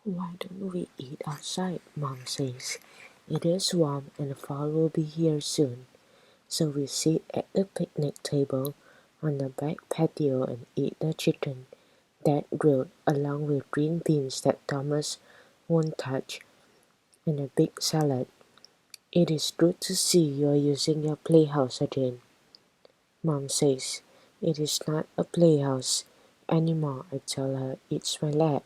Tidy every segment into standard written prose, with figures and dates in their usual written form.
Why don't we eat outside? Mom says. It is warm and fall will be here soon. So we sit at the picnic table on the back patio and eat the chicken Dad grilled along with green beans that Thomas won't touch and a big salad. It is good to see you are using your playhouse again. Mom says, it is not a playhouse anymore. I tell her it's my lab.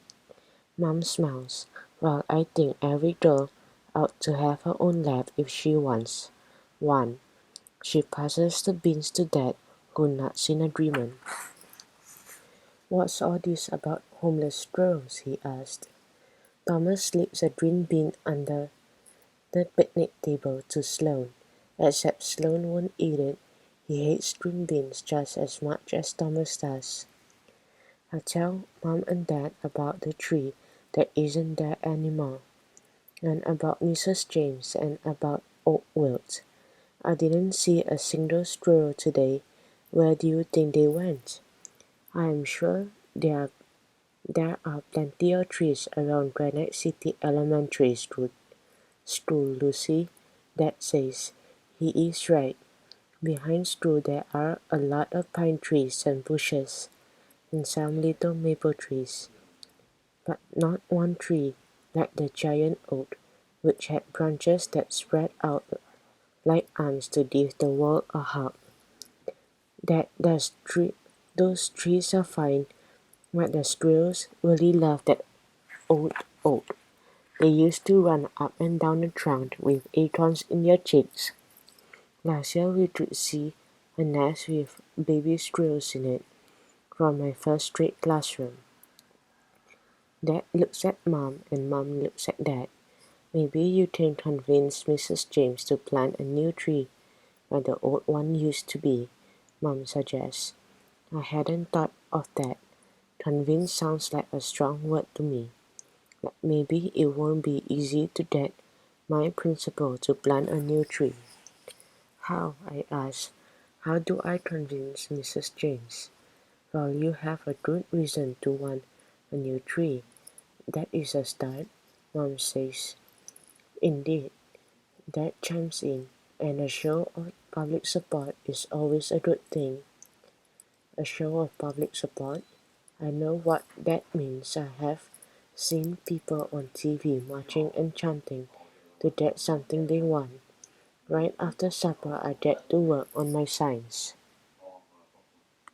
Mom smiles. Well, I think every girl ought to have her own lab if she wants one. She passes the beans to Dad, who nods in agreement. What's all this about homeless squirrels? He asked. Thomas slips a green bean under the picnic table to Sloane, except Sloane won't eat it. He hates green beans just as much as Thomas does. I tell Mom and Dad about the tree that isn't there anymore, and about Mrs. James and about old Wilt. I didn't see a single squirrel today. Where do you think they went? I am sure there are plenty of trees around Granite City Elementary School, Lucy, Dad says. He is right. Behind school there are a lot of pine trees and bushes, and some little maple trees, but not one tree like the giant oak, which had branches that spread out like arms to give the world a hug. Those trees are fine, but the squirrels really love that old oak. They used to run up and down the trunk with acorns in their cheeks. Last year we could see a nest with baby squirrels in it from my first grade classroom. Dad looks at Mom and Mom looks at Dad. Maybe you can convince Mrs. James to plant a new tree where the old one used to be, Mom suggests. I hadn't thought of that. Convince sounds like a strong word to me. But maybe it won't be easy to get my principal to plant a new tree. How? I asked. How do I convince Mrs. James? Well, you have a good reason to want a new tree. That is a start, Mom says. Indeed, Dad chimes in, and a show of public support is always a good thing. A show of public support? I know what that means. I have seen people on TV marching and chanting to get something they want. Right after supper I get to work on my science.